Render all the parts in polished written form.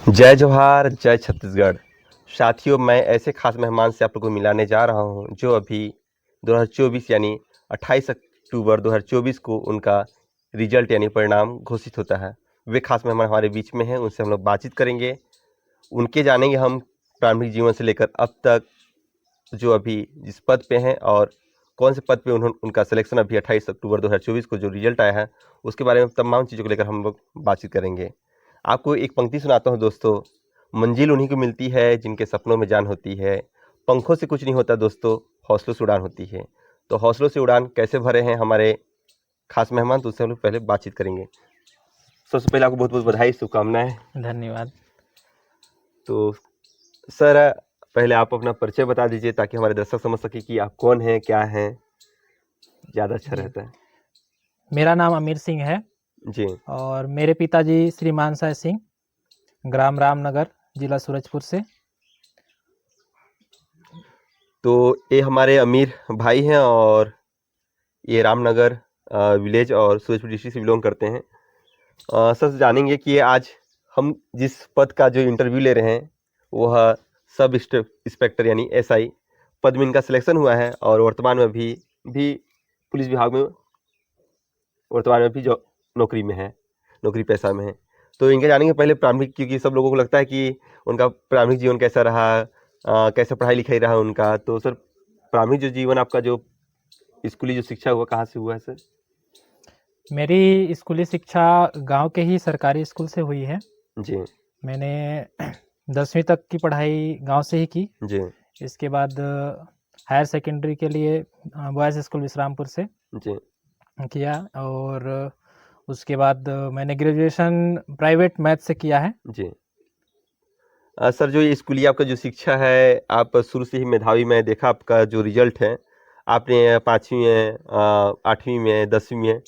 जय जवाहर जय छत्तीसगढ़। साथियों, मैं ऐसे खास मेहमान से आप लोगों को मिलाने जा रहा हूं जो अभी 2024 यानी 28 अक्टूबर 2024 को उनका रिजल्ट यानी परिणाम घोषित होता है। वे खास मेहमान हमारे बीच में हैं, उनसे हम लोग बातचीत करेंगे। उनके जानेंगे हम प्रारंभिक जीवन से लेकर अब तक जो अभी जिस पद पे हैं और कौन से पद पे उनका सिलेक्शन अभी 28 अक्टूबर 2024 को जो रिजल्ट आया है उसके बारे में तमाम चीज़ों को लेकर हम लोग बातचीत करेंगे। आपको एक पंक्ति सुनाता हूँ दोस्तों। मंजिल उन्हीं को मिलती है जिनके सपनों में जान होती है। पंखों से कुछ नहीं होता दोस्तों, हौसलों से उड़ान होती है। तो हौसलों से उड़ान कैसे भरे हैं हमारे खास मेहमान, तो उससे हम लोग पहले बातचीत करेंगे। सबसे पहले आपको बहुत बहुत बधाई, शुभकामनाएं। धन्यवाद। तो सर, पहले आप अपना परिचय बता दीजिए ताकि हमारे दर्शक समझ सके कि आप कौन हैं, क्या हैं। ज़्यादा अच्छा रहता है। मेरा नाम अमीर सिंह है जी। और मेरे पिताजी श्री मानसाय सिंह, ग्राम रामनगर, जिला सूरजपुर से। तो ये हमारे अमीर भाई हैं और ये रामनगर विलेज और सूरजपुर डिस्ट्रिक्ट से बिलोंग करते हैं। सर, जानेंगे कि आज हम जिस पद का जो इंटरव्यू ले रहे हैं वह सब इंस्पेक्टर यानी एसआई पद में इनका सिलेक्शन हुआ है और वर्तमान में भी पुलिस विभाग में वर्तमान में भी जो नौकरी में है, नौकरी पेशा में है। तो इनके जानेंगे पहले प्रारंभिक, क्योंकि सब लोगों को लगता है कि उनका प्रारंभिक जीवन कैसा रहा, कैसे पढ़ाई लिखाई रहा उनका। तो सर, प्रारंभिक जो जीवन आपका जो स्कूली जो शिक्षा हुआ कहाँ से हुआ है सर? मेरी स्कूली शिक्षा गांव के ही सरकारी स्कूल से हुई है। जी। मैंने 10वीं तक की पढ़ाई गांव से ही की। जी। इसके बाद हायर सेकेंडरी के लिए बॉयज़ स्कूल विश्रामपुर से जी। किया और उसके बाद मैंने ग्रेजुएशन प्राइवेट मैथ से किया है। जी। सर, जो ये स्कूली आपका जो शिक्षा है, आप शुरू से ही मेधावी, मैं देखा आपका जो रिजल्ट है, आपने 5वीं में 8वीं में 10वीं में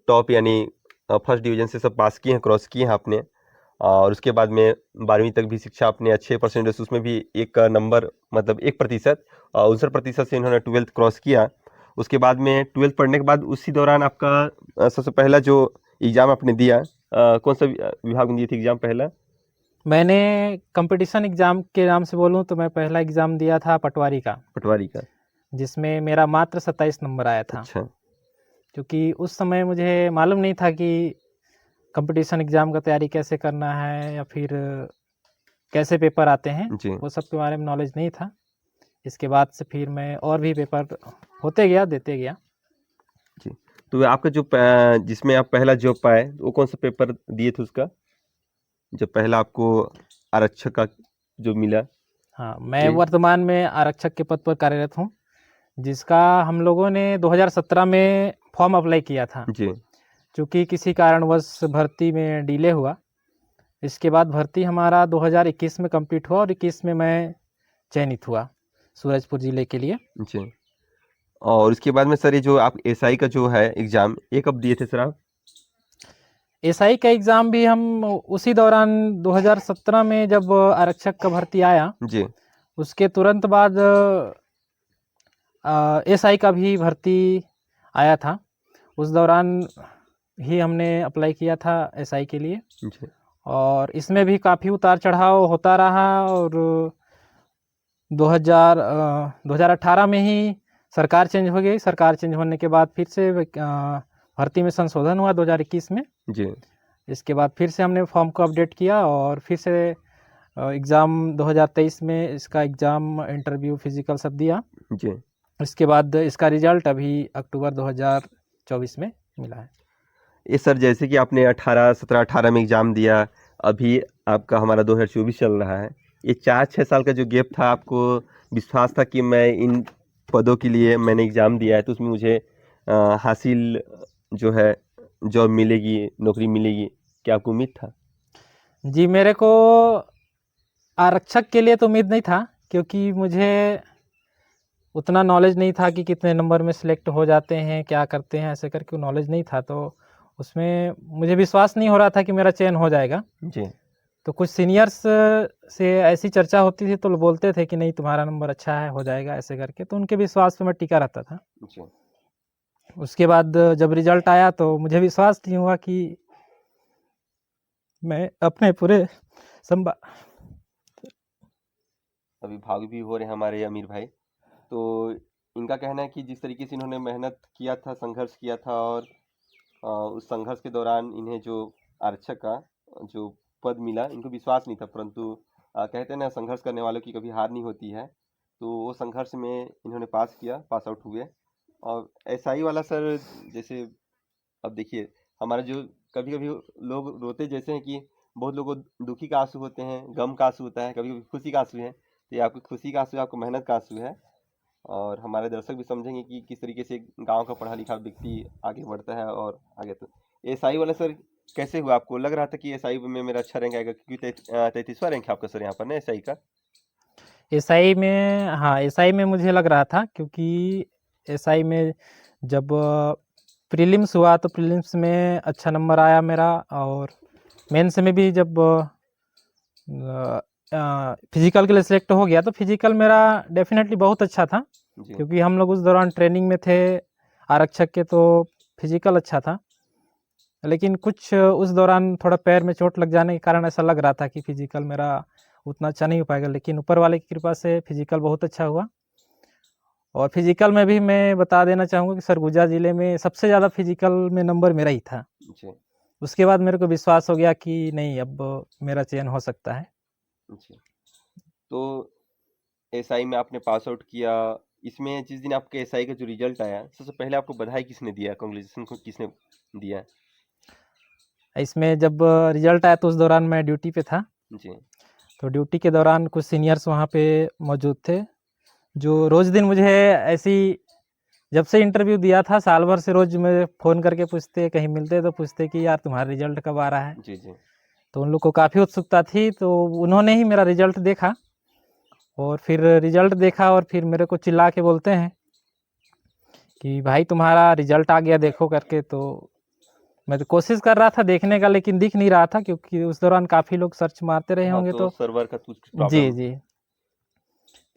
टॉप यानी फर्स्ट डिवीजन से सब पास किए हैं, क्रॉस किए हैं आपने। और उसके बाद में 12वीं तक भी शिक्षा आपने अच्छे परसेंटेज, उसमें भी एक नंबर मतलब 1% 69% से इन्होंने 12th क्रॉस किया। उसके बाद में 12th पढ़ने के बाद उसी दौरान आपका सबसे पहला जो एग्ज़ाम आपने दिया, कौन सा विभाग में दिए थे एग्ज़ाम पहला? मैंने कंपटीशन एग्ज़ाम के नाम से बोलूँ तो मैं पहला एग्ज़ाम दिया था पटवारी का, पटवारी का। जिसमें मेरा मात्र 27 नंबर आया था। अच्छा। क्योंकि उस समय मुझे मालूम नहीं था कि कंपटीशन एग्ज़ाम का तैयारी कैसे करना है या फिर कैसे पेपर आते हैं, जी। वो सब के बारे में नॉलेज नहीं था। इसके बाद से फिर मैं और भी पेपर होते गया, देते गया। जी। तो आपका जो जिसमें आप पहला जॉब पाए वो कौन सा पेपर दिए थे उसका, जब पहला आपको आरक्षक का जो मिला? हाँ, मैं ये वर्तमान में आरक्षक के पद पर कार्यरत हूँ, जिसका हम लोगों ने 2017 में फॉर्म अप्लाई किया था। जी। चूँकि किसी कारणवश भर्ती में डिले हुआ, इसके बाद भर्ती हमारा 2021 में कंप्लीट हुआ और 21 में मैं चयनित हुआ सूरजपुर ज़िले के लिए। जी। और उसके बाद में सर, ये जो आप एसआई का जो है एग्ज़ाम, ये कब दिए थे सर आप? एसआई का एग्ज़ाम भी हम उसी दौरान 2017 में जब आरक्षक का भर्ती आया, जी। उसके तुरंत बाद एसआई का भी भर्ती आया था। उस दौरान ही हमने अप्लाई किया था एसआई के लिए जी। और इसमें भी काफ़ी उतार चढ़ाव होता रहा और 2018 में ही सरकार चेंज हो गई। सरकार चेंज होने के बाद फिर से भर्ती में संशोधन हुआ 2021 में। जी। इसके बाद फिर से हमने फॉर्म को अपडेट किया और फिर से एग्ज़ाम 2023 में इसका एग्ज़ाम, इंटरव्यू, फिजिकल सब दिया। जी। इसके बाद इसका रिजल्ट अभी अक्टूबर 2024 में मिला है। ये सर, जैसे कि आपने 17-18 में एग्ज़ाम दिया, अभी आपका हमारा 2024 चल रहा है। ये 4-6 साल का जो गैप था, आपको विश्वास था कि मैं इन पदों के लिए मैंने एग्ज़ाम दिया है तो उसमें मुझे हासिल जो है जॉब मिलेगी, नौकरी मिलेगी, क्या आपको उम्मीद था? जी, मेरे को आरक्षक के लिए तो उम्मीद नहीं था, क्योंकि मुझे उतना नॉलेज नहीं था कि कितने नंबर में सिलेक्ट हो जाते हैं, क्या करते हैं, ऐसे करके नॉलेज नहीं था। तो उसमें मुझे विश्वास नहीं हो रहा था कि मेरा चयन हो जाएगा। जी। तो कुछ सीनियर्स से ऐसी चर्चा होती थी तो बोलते थे कि नहीं, तुम्हारा नंबर अच्छा है, हो जाएगा, ऐसे करके। तो उनके विश्वास पे मैं टिका रहता था। जी। उसके बाद जब रिजल्ट आया तो मुझे विश्वास नहीं हुआ कि मैं अपने पूरे संभा अभिभावक भी हो रहे हैं हमारे अमीर भाई। तो इनका कहना है कि जिस तरीके से इन्होंने मेहनत किया था, संघर्ष किया था, और उस संघर्ष के दौरान इन्हें जो आरक्षक का जो पद मिला, इनको विश्वास नहीं था, परंतु कहते हैं ना, संघर्ष करने वालों की कभी हार नहीं होती है। तो वो संघर्ष में इन्होंने पास किया, पास आउट हुए। और एसआई वाला सर, जैसे अब देखिए, हमारा जो कभी कभी लोग रोते जैसे हैं कि बहुत लोगों को दुखी का आंसू होते हैं, गम का आंसू होता है, कभी कभी खुशी का आंसू है। तो ये आपकी खुशी का आंसू है, आपको मेहनत का आंसू है। और हमारे दर्शक भी समझेंगे कि किस तरीके से गांव का पढ़ा लिखा व्यक्ति आगे बढ़ता है और आगे। तो एसआई वाला सर कैसे हुआ? आपको लग रहा था कि एसआई में मेरा अच्छा रैंक आएगा, क्योंकि 33वां रैंक है आपका सर यहाँ पर ना एसआई का? एसआई में, हाँ एसआई में मुझे लग रहा था, क्योंकि एसआई में जब प्रीलिम्स हुआ तो प्रीलिम्स में अच्छा नंबर आया मेरा, और मेंस में भी जब फिजिकल के लिए सिलेक्ट हो गया तो फिजिकल मेरा डेफिनेटली बहुत अच्छा था, जी क्योंकि हम लोग उस दौरान ट्रेनिंग में थे आरक्षक के, तो फिजिकल अच्छा था। लेकिन कुछ उस दौरान थोड़ा पैर में चोट लग जाने के कारण ऐसा लग रहा था कि फिजिकल मेरा उतना अच्छा नहीं हो पाएगा, लेकिन ऊपर वाले की कृपा से फिजिकल बहुत अच्छा हुआ। और फिजिकल में भी मैं बता देना चाहूँगा कि सरगुजा ज़िले में सबसे ज़्यादा फिजिकल में नंबर मेरा ही था। जी उसके बाद मेरे को विश्वास हो गया कि नहीं, अब मेरा चयन हो सकता है। जी। तो एसआई में आपने पास आउट किया। इसमें जिस दिन आपके एसआई का जो रिजल्ट आया, सबसे पहले आपको बधाई किसने दिया, कांग्रेचुलेशन को किसने दिया? इसमें जब रिजल्ट आया तो उस दौरान मैं ड्यूटी पे था, जी तो ड्यूटी के दौरान कुछ सीनियर्स वहाँ पे मौजूद थे, जो रोज़ दिन मुझे ऐसी, जब से इंटरव्यू दिया था साल भर से रोज़ मुझे फ़ोन करके पूछते, कहीं मिलते तो पूछते कि यार तुम्हारा रिजल्ट कब आ रहा है। जी जी तो उन लोग को काफ़ी उत्सुकता थी, तो उन्होंने ही मेरा रिजल्ट देखा, और फिर रिजल्ट देखा और फिर मेरे को चिल्ला के बोलते हैं कि भाई तुम्हारा रिजल्ट आ गया देखो करके। तो मैं तो कोशिश कर रहा था देखने का, लेकिन दिख नहीं रहा था, क्योंकि उस दौरान काफ़ी लोग सर्च मारते रहे हाँ, होंगे। तो तो सर्वर का कुछ जी प्रॉब्लम। जी,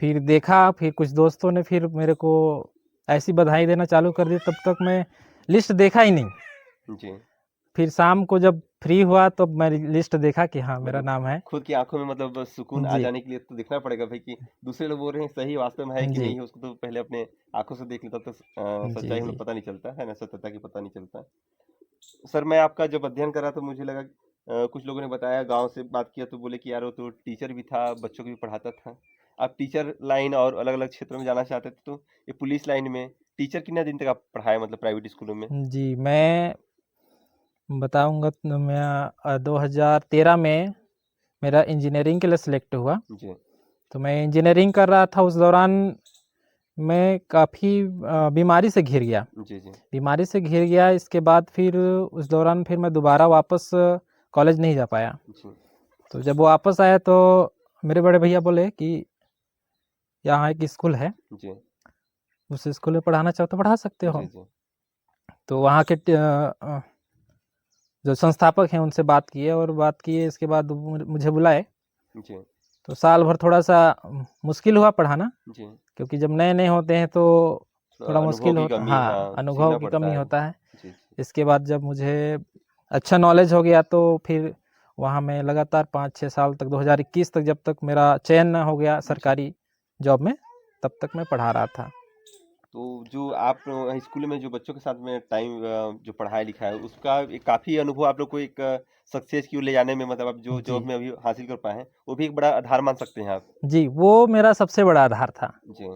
फिर देखा, फिर कुछ दोस्तों ने फिर मेरे को ऐसी बधाई देना चालू कर दी, तब तक मैं लिस्ट देखा ही नहीं। जी, फिर शाम को जब फ्री हुआ तो मैं लिस्ट देखा कि हाँ मेरा मतलब नाम है। खुद की आंखों में मतलब सुकून आ जी जाने के लिए तो देखना पड़ेगा भाई कि दूसरे लोग बोल रहे हैं सही वास्तव में है कि जी नहीं है, उसको तो पहले अपने आंखों से देख लेता तो जी सच्चाई हमें जी पता नहीं चलता है ना, सत्यता की पता नहीं चलता। सर मैं आपका जब अध्ययन करा तो मुझे लगा, कुछ लोगों ने बताया, गांव से बात किया तो बोले कि यार वो तो टीचर भी था, बच्चों को भी पढ़ाता था। आप टीचर लाइन और अलग अलग क्षेत्रों में जाना चाहते थे, तो ये पुलिस लाइन में टीचर कितने दिन तक आप पढ़ाए, मतलब प्राइवेट स्कूलों में? जी, मैं बताऊंगा तो मैं 2013 में मेरा इंजीनियरिंग के लिए सिलेक्ट हुआ। जी तो मैं इंजीनियरिंग कर रहा था, उस दौरान मैं काफ़ी बीमारी से घिर गया। जी जी बीमारी से घिर गया, इसके बाद फिर उस दौरान फिर मैं दोबारा वापस कॉलेज नहीं जा पाया। जी तो जब वापस आया तो मेरे बड़े भैया बोले कि यहाँ एक स्कूल है, जी उस स्कूल में पढ़ाना चाहो तो पढ़ा सकते जी हो। जी तो वहाँ के जो संस्थापक हैं उनसे बात किए, और बात किए इसके बाद मुझे बुलाए। जी तो साल भर थोड़ा सा मुश्किल हुआ पढ़ाना, जी क्योंकि जब नए नए होते हैं तो थोड़ा अनुभव मुश्किल की होता, कमी, हाँ हाँ, अनुभव सीखना की पड़ता कमी है। होता है। जी जी इसके बाद जब मुझे अच्छा नॉलेज हो गया तो फिर वहाँ मैं लगातार 5-6 साल तक, 2021 तक, जब तक मेरा चयन ना हो गया जी। सरकारी जॉब में, तब तक मैं पढ़ा रहा था। तो जो आप स्कूल में जो बच्चों के साथ में टाइम जो पढ़ाई लिखा है, उसका एक काफी अनुभव आप लोग को एक सक्सेस की ओर ले जाने में, मतलब आप जो जी जॉब में अभी हासिल कर पाए हैं, वो भी एक बड़ा आधार मान सकते हैं आप? जी, वो मेरा सबसे बड़ा आधार था, जी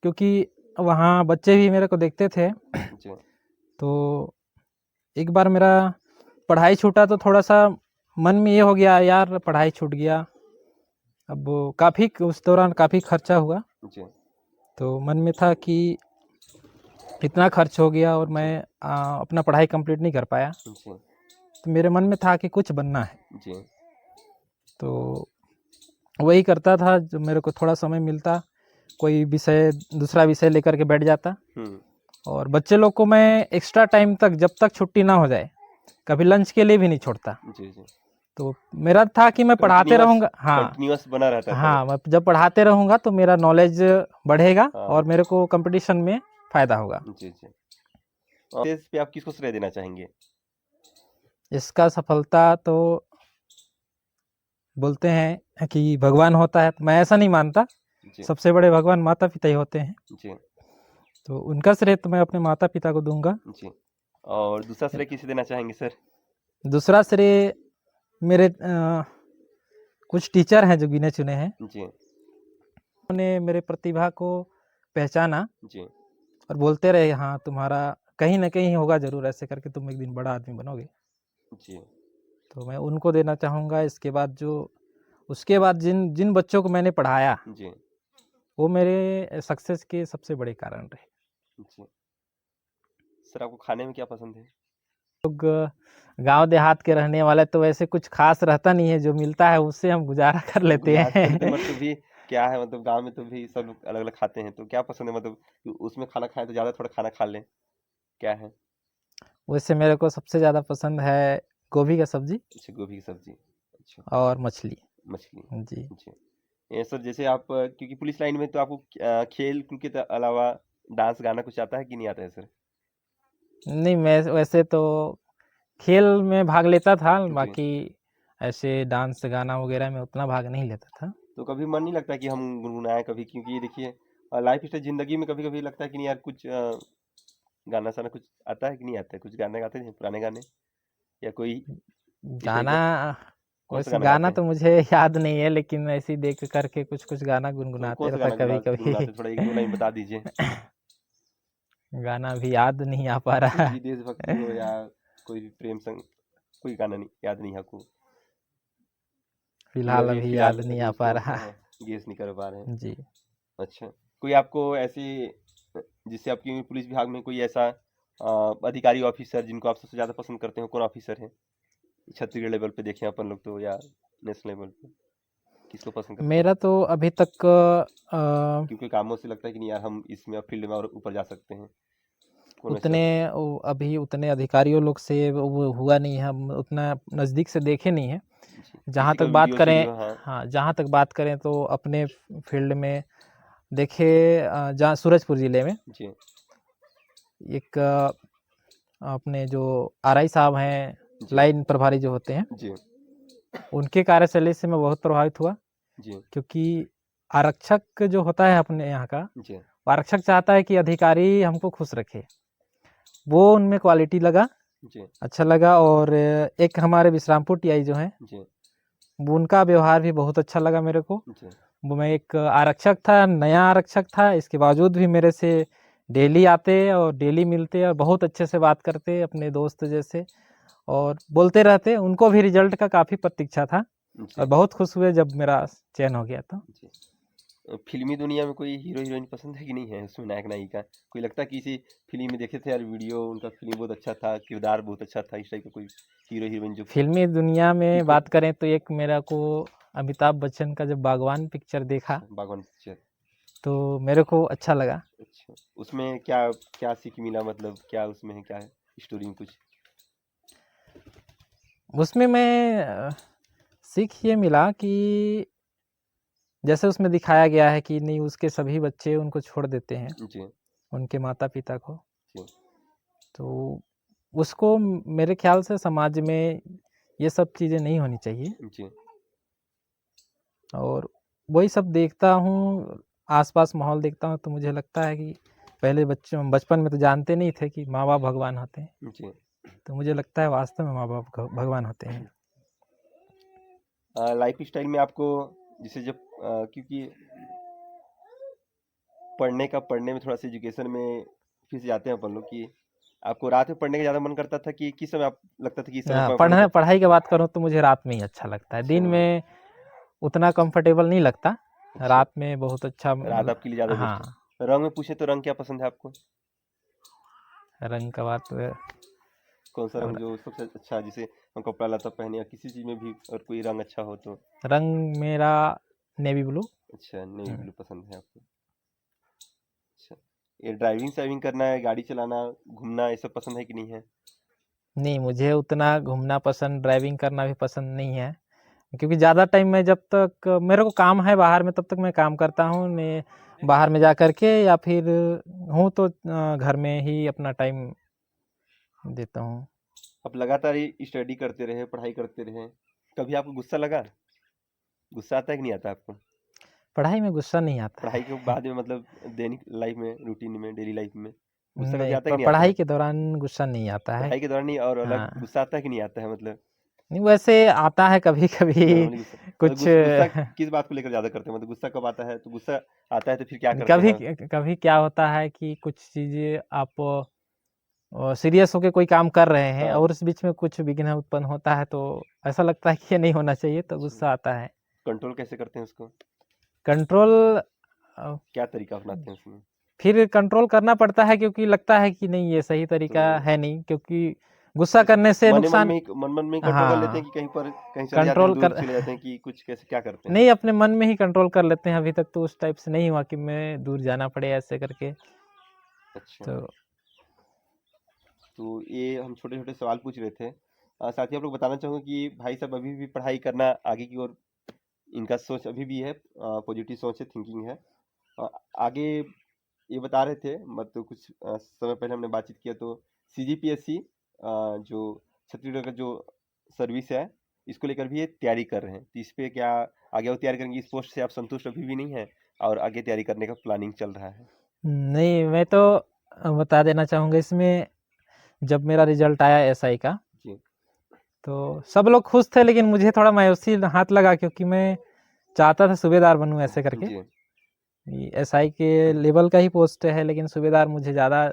क्योंकि वहाँ बच्चे भी मेरे को देखते थे। जी तो एक बार मेरा पढ़ाई छूटा तो थोड़ा सा मन में ये हो गया, यार पढ़ाई छूट गया, अब काफ़ी उस दौरान काफ़ी खर्चा हुआ। जी तो मन में था कि इतना खर्च हो गया और मैं जी अपना पढ़ाई कंप्लीट नहीं कर पाया। जी तो मेरे मन में था कि कुछ बनना है, जी तो वही करता था, जब मेरे को थोड़ा समय मिलता कोई विषय, दूसरा विषय लेकर के बैठ जाता। हम्म और बच्चे लोग को मैं एक्स्ट्रा टाइम तक, जब तक छुट्टी ना हो जाए, कभी लंच के लिए भी नहीं छोड़ता। जी जी तो मेरा था कि मैं पढ़ाते कंटिन्यूअस रहूँगा, हाँ कंटिन्यूअस बना रहता था वो। हाँ, मैं जब पढ़ाते रहूँगा तो मेरा नॉलेज बढ़ेगा और हाँ मेरे को कंपटीशन में फ़ायदा होगा। जी जी। और इस पे आप किसको श्रेय देना चाहेंगे? इसका सफलता तो बोलते हैं कि भगवान होता है, तो मैं ऐसा नहीं मानता। जी सबसे बड़े भगवान माता पिता ही होते हैं, जी तो उनका श्रेय तो मैं अपने माता पिता को दूंगा। जी। और दूसरा श्रेय किसे देना चाहेंगे सर? दूसरा श्रेय मेरे कुछ टीचर हैं जो गिने चुने हैं, जी उन्होंने मेरे प्रतिभा को पहचाना जी और बोलते रहे हाँ तुम्हारा कहीं ना कहीं होगा जरूर, ऐसे करके तुम एक दिन बड़ा आदमी बनोगे। जी तो मैं उनको देना चाहूँगा। इसके बाद जो उसके बाद जिन जिन बच्चों को मैंने पढ़ाया, जी वो मेरे सक्सेस के सबसे बड़े कारण रहे। जी। सर आपको खाने में क्या पसंद है? लोग गांव देहात के रहने वाले तो वैसे कुछ खास रहता नहीं है, जो मिलता है उससे हम गुजारा कर लेते आजकल तो हैं। मतलब भी क्या है, मतलब गांव में तो भी सब लोग अलग अलग खाते हैं, तो क्या पसंद है मतलब कि उसमें खाना खाएं तो ज्यादा थोड़ा खाना खा लें, क्या है? वैसे मेरे को सबसे ज़्यादा पसंद है गोभी का सब्जी अच्छा, गोभी की सब्जी। अच्छा, और मछली। मछली। जी अच्छा, ये सर जैसे आप क्योंकि पुलिस लाइन में तो आपको खेल कूद के अलावा डांस गाना कुछ आता है कि नहीं आता है सर? नहीं, मैं वैसे तो खेल में भाग लेता था, जी। बाकी ऐसे डांस गाना वगैरह में उतना भाग नहीं लेता था। तो कभी मन नहीं लगता कि हम गुनगुनाएं कभी, क्योंकि ये देखिए लाइफ स्टाइल जिंदगी में कभी कभी लगता है कि नहीं यार कुछ गाना साना कुछ आता है कि नहीं आता है, कुछ गाने गाते हैं पुराने गाने या कोई इस टाइप गाना का? कौन सा वैसे गाना गाना गाते तो हैं? मुझे याद नहीं है, लेकिन ऐसे ही देख करके कुछ कुछ गाना तो गुनगुनाते कौन सा रहता गाना कभी कभी। गुनगुनाते थोड़ा एक दो लाइन बता दीजिए। गाना भी याद नहीं आ पा रहा कुछ है। भी देशभक्ति हो या कोई भी प्रेम संग, कोई गाना नहीं याद नहीं है आपको कि फिलहाल अभी अभी फिलहाल याद में नहीं अभी आ पा उसको रहा। गेस नहीं कर पा रहे हैं? जी। अच्छा, कोई आपको ऐसी जिससे आपकी पुलिस विभाग में कोई ऐसा अधिकारी ऑफिसर जिनको आप सबसे ज्यादा पसंद करते हो, कौन ऑफिसर है? छत्तीसगढ़ लेवल पे देखें अपन लोग तो, या नेशनल लेवल पे किसको पसंद करते हैं? मेरा तो अभी तक क्योंकि कामों से लगता है कि नहीं यार हम इसमें फील्ड में और ऊपर जा सकते हैं, कौन ऐसे? अभी उतने अधिकारियों लोग से वो हुआ नहीं है, हम उतना नज़दीक से देखे नहीं है। जी, जहाँ किसी तक का बात वीडियो करें, वीडियो, हाँ। हाँ जहाँ तक बात करें तो अपने फील्ड में देखे, जहाँ सूरजपुर ज़िले में जी एक अपने जो आरआई साहब हैं, जी लाइन प्रभारी जो होते हैं, जी उनके कार्यशैली से मैं बहुत प्रभावित हुआ। जी क्योंकि आरक्षक जो होता है अपने यहाँ का, जी आरक्षक चाहता है कि अधिकारी हमको खुश रखे। वो उनमें क्वालिटी लगा, जी अच्छा लगा। और एक हमारे विश्रामपुर टीआई जो हैं, जी वो उनका व्यवहार भी बहुत अच्छा लगा मेरे को। जी वो मैं एक आरक्षक था, नया आरक्षक था, इसके बावजूद भी मेरे से डेली आते और डेली मिलते और बहुत अच्छे से बात करते अपने दोस्त जैसे, और बोलते रहते। उनको भी रिजल्ट का काफ़ी प्रतीक्षा था और जी बहुत खुश हुए जब मेरा चयन हो गया। तो जी। फिल्मी दुनिया में कोई हीरो हीरोइन पसंद है कि नहीं है, उसमें नायक नायिका कोई लगता है कि किसी फिल्म में देखे थे यार, वीडियो उनका फिल्म बहुत अच्छा था, किरदार बहुत अच्छा था, इस टाइप का कोई हीरो हीरोइन जो फिल्मी दुनिया में जिनको? बात करें तो एक मेरा को अमिताभ बच्चन का जब बागवान पिक्चर देखा अच्छा, बागवान पिक्चर। तो मेरे को अच्छा लगा। अच्छा, उसमें क्या क्या सीख मिला, मतलब क्या उसमें है, क्या है स्टोरी में कुछ? उसमें मैं सीख ये मिला कि जैसे उसमें दिखाया गया है कि नहीं, उसके सभी बच्चे उनको छोड़ देते हैं, जी उनके माता पिता को। जी तो उसको मेरे ख्याल से समाज में ये सब चीज़ें नहीं होनी चाहिए। जी और वही सब देखता हूँ, आसपास माहौल देखता हूँ, तो मुझे लगता है कि पहले बचपन में तो जानते नहीं थे कि माँ बाप भगवान होते हैं, जी। तो मुझे लगता है वास्तव में माँ बाप भगवान होते हैं। लाइफ स्टाइल में आपको जैसे जब क्योंकि पढ़ने में थोड़ा सा एजुकेशन में फिर से जाते हैं अपन लोग कि आपको रात में पढ़ने का ज़्यादा मन करता था कि किस समय आप लगता था कि इस समय पढ़ूं तो? पढ़ाई की बात करूँ तो मुझे रात में ही अच्छा लगता है, अच्छा, दिन में उतना कंफर्टेबल नहीं लगता। अच्छा। रात में बहुत अच्छा रात आपके लिए ज़्यादा बेस्ट हाँ। है। रंग में पूछे तो रंग क्या पसंद है आपको? रंग का बात कौन सा रंग जो सबसे अच्छा, जिसे हम कपड़ा लता पहने या किसी चीज़ में भी और कोई रंग अच्छा हो तो? रंग मेरा नेवी ब्लू। अच्छा, नेवी ब्लू पसंद है आपको। अच्छा, ये ड्राइविंग साइविंग करना है, गाड़ी चलाना, घूमना, ये सब पसंद है कि नहीं है? नहीं, मुझे उतना घूमना पसंद, ड्राइविंग करना भी पसंद नहीं है। क्योंकि ज़्यादा टाइम मैं, जब तक मेरे को काम है बाहर में, तब तक मैं काम करता हूँ। मैं बाहर में जा कर के या फिर हूँ तो घर में ही अपना टाइम देता हूँ। आप लगातार ही स्टडी करते रहे, पढ़ाई करते रहे, कभी आपको गुस्सा लगा? गुस्सा आता है कि नहीं आता आपको? पढ़ाई में गुस्सा नहीं आता पढ़ाई के है। बाद में मतलब दैनिक लाइफ में, रूटीन में, डेली लाइफ में गुस्सा कभी नहीं, आता है कि नहीं आता पढ़ाई है? के दौरान गुस्सा नहीं आता है। पढ़ाई के दौरान नहीं और अलग हाँ, गुस्सा आता है कि नहीं आता है मतलब? नहीं वैसे आता है कभी-कभी नॉर्मली गुस्सा मतलब कुछ गुस्सा किस बात को लेकर ज़्यादा करते हैं? मतलब गुस्सा कब आता है? तो गुस्सा आता है तो फिर क्या करते कभी हैं? कभी क्या होता है कि कुछ चीज़ें आप सीरियस होके कोई काम कर रहे हैं हाँ, और उस बीच में कुछ विघ्न उत्पन्न होता है तो ऐसा लगता है कि ये नहीं होना चाहिए तो अच्छा। गुस्सा आता है। कंट्रोल कैसे करते हैं उसको? कंट्रोल अ, क्या तरीका अपनाते हैं उसमें? फिर कंट्रोल करना पड़ता है क्योंकि लगता है कि नहीं ये सही तो तरीका है नहीं क्योंकि गुस्सा कुछ करने से नुकसान। मन में ही कंट्रोल कर लेते हैं हाँ, कि कहीं चले जाते हैं, कंट्रोल दूर कर चले जाते हैं कि कुछ कैसे क्या करते हैं? नहीं अपने मन में ही कंट्रोल कर लेते हैं। अभी तक तो उस टाइप से नहीं हुआ कि मैं दूर जाना पड़े ऐसे करके। अच्छा, तो तो ये हम छोटे-छोटे सवाल पूछ रहे थे। साथ ही आप लोग बताना चाहूँगा कि भाई साहब अभी भी पढ़ाई करना आगे की ओर इनका सोच अभी भी है, पॉजिटिव सोच है, थिंकिंग है। अ, आगे ये बता रहे थे मतलब कुछ समय पहले हमने बातचीत किया तो सीजीपीएससी जो छत्तीसगढ़ का जो सर्विस है इसको लेकर भी ये तैयारी कर रहे हैं, तो इस पे क्या आगे वो तैयारी करेंगे? इस पोस्ट से आप संतुष्ट अभी भी नहीं है और आगे तैयारी करने का प्लानिंग चल रहा है? नहीं मैं तो बता देना चाहूँगा इसमें जब मेरा रिजल्ट आया एसआई का जी तो सब लोग खुश थे लेकिन मुझे थोड़ा मायूसी हाथ लगा क्योंकि मैं चाहता था सूबेदार बनूं ऐसे करके। जी एसआई के लेवल का ही पोस्ट है लेकिन सूबेदार मुझे ज़्यादा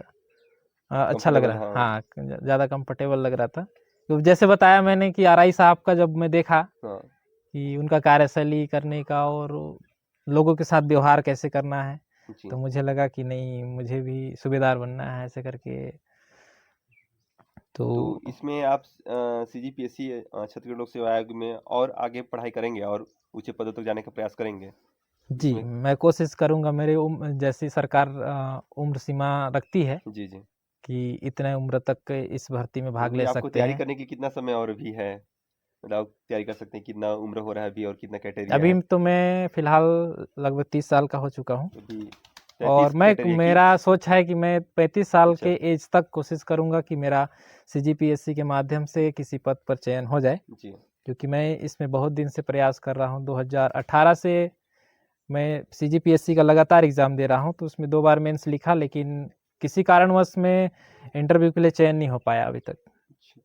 अच्छा लग कंफर्टेबल रहा। हाँ हाँ, ज़्यादा कंफर्टेबल लग रहा था। तो जैसे बताया मैंने कि आरआई साहब का जब मैं देखा हाँ कि उनका कार्यशैली करने का और लोगों के साथ व्यवहार कैसे करना है जी। तो मुझे लगा कि नहीं मुझे भी सूबेदार बनना है ऐसे करके। तो तो इसमें आप सीजीपीएससी छत्तीसगढ़ लोक सेवा आयोग में और आगे पढ़ाई करेंगे और ऊंचे पदों तक जाने का प्रयास करेंगे जी इसमें? मैं कोशिश करूंगा मेरे जैसी सरकार उम्र सीमा रखती है जी जी। कि इतने उम्र तक इस भर्ती में तो भाग अभी ले आपको सकते तैयारी हैं। करने के लिए कितना समय और भी है? मतलब आप तैयारी कर सकते हैं, कितना उम्र हो रहा है अभी और कितना क्राइटेरिया अभी है? तो मैं फिलहाल लगभग 30 साल का हो चुका हूँ तो अभी और 33 मैं क्राइटेरिया की। मेरा सोच है कि मैं 35 साल अच्छा के एज तक कोशिश करूंगा कि मेरा सीजीपीएससी के माध्यम से किसी पद पर चयन हो जाए जी क्योंकि मैं इसमें बहुत दिन से प्रयास कर रहा हूँ। 2018 से मैं सीजीपीएससी का लगातार एग्ज़ाम दे रहा हूँ तो उसमें 2 बार मेंस लिखा लेकिन किसी कारणवश में इंटरव्यू के लिए चयन नहीं हो पाया अभी तक। अच्छा।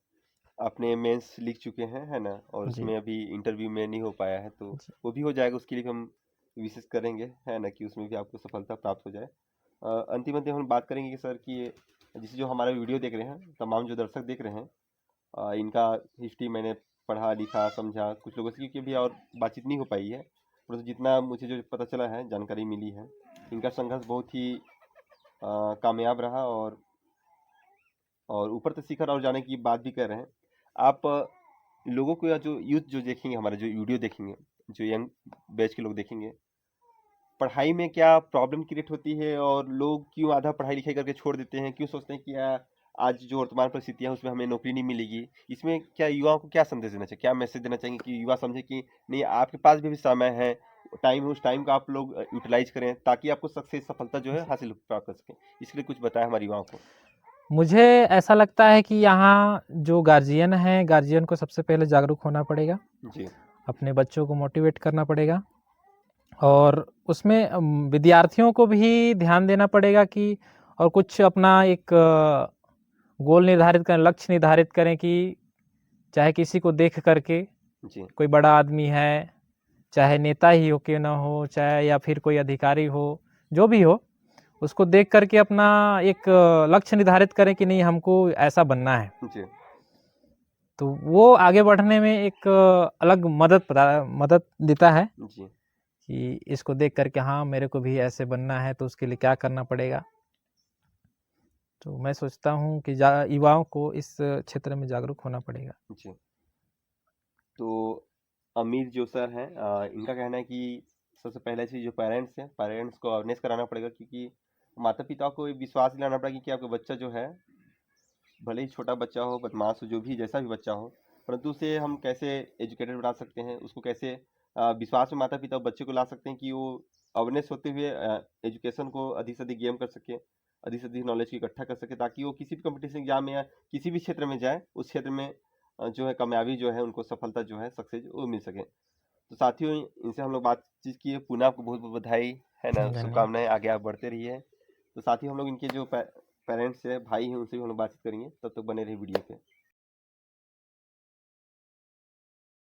आपने मेंस लिख चुके हैं है ना, और जी, उसमें अभी इंटरव्यू में नहीं हो पाया है तो जी। वो भी हो जाएगा, उसके लिए भी हम विशेष करेंगे है ना कि उसमें भी आपको सफलता प्राप्त हो जाए। अंतिम अंतिम हम बात करेंगे कि सर कि जैसे जो हमारा वीडियो देख रहे हैं, तमाम जो दर्शक देख रहे हैं, इनका हिस्ट्री मैंने पढ़ा लिखा समझा, कुछ लोगों से क्योंकि अभी और बातचीत नहीं हो पाई है, परंतु जितना मुझे जो पता चला है, जानकारी मिली है, इनका संघर्ष बहुत ही कामयाब रहा और ऊपर तक शिखर और जाने की बात भी कर रहे हैं आप। लोगों को या जो यूथ जो देखेंगे, हमारा जो वीडियो देखेंगे, जो यंग बैच के लोग देखेंगे, पढ़ाई में क्या प्रॉब्लम क्रिएट होती है और लोग क्यों आधा पढ़ाई लिखाई करके छोड़ देते हैं, क्यों सोचते हैं कि आज जो वर्तमान परिस्थितियां हैं उसमें हमें नौकरी नहीं मिलेगी? इसमें क्या युवाओं को क्या संदेश देना चाहिए, क्या मैसेज देना चाहिए कि युवा समझे कि नहीं, आपके पास भी समय है, टाइम है, उस टाइम का आप लोग यूटिलाइज करें ताकि आपको सक्सेस सफलता जो है हासिल प्राप्त कर सकें? इसके लिए कुछ बताया हमारे युवाओं को। मुझे ऐसा लगता है कि यहाँ जो गार्जियन है गार्जियन को सबसे पहले जागरूक होना पड़ेगा, जी अपने बच्चों को मोटिवेट करना पड़ेगा और उसमें विद्यार्थियों को भी ध्यान देना पड़ेगा कि और कुछ अपना एक गोल निर्धारित करें, लक्ष्य निर्धारित करें कि चाहे किसी को देख करके जी कोई बड़ा आदमी है, चाहे नेता ही हो क्यों ना हो, चाहे या फिर कोई अधिकारी हो, जो भी हो, उसको देख करके अपना एक लक्ष्य निर्धारित करें कि नहीं हमको ऐसा बनना है। जी तो वो आगे बढ़ने में एक अलग मदद देता है जी। कि इसको देख करके हाँ मेरे को भी ऐसे बनना है तो उसके लिए क्या करना पड़ेगा। तो मैं सोचता हूँ कि युवाओं को इस क्षेत्र में जागरूक होना पड़ेगा। जी। तो अमीर जो सर हैं, इनका कहना है कि सबसे पहला चीज़ जो पेरेंट्स हैं, पेरेंट्स को अवेयरनेस कराना पड़ेगा, क्योंकि माता पिता को ये विश्वास दिलाना पड़ेगा कि आपका बच्चा जो है, भले ही छोटा बच्चा हो, बदमाश हो, जो भी जैसा भी बच्चा हो, परंतु उसे हम कैसे एजुकेटेड बना सकते हैं, उसको कैसे विश्वास में माता पिता बच्चे को ला सकते हैं कि वो अवेयरनेस होते हुए एजुकेशन को अधिक से अधिक गेम कर सके, अधिक से अधिक नॉलेज को इकट्ठा कर सके, ताकि वो किसी भी कंपटीशन एग्जाम में या किसी भी क्षेत्र में जाए, उस क्षेत्र में जो है कामयाबी जो है, उनको सफलता जो है, सक्सेस वो मिल सके। तो साथियों इनसे हम लोग बातचीत किए, पुनः आपको बहुत बहुत बधाई है ना, धन्यवाद। शुभकामनाएं, आगे आप बढ़ते रहिए। तो साथियों हम लोग इनके जो पेरेंट्स है, भाई हैं, उनसे भी हम लोग बातचीत करेंगे, तब तक बने रहिए वीडियो पे।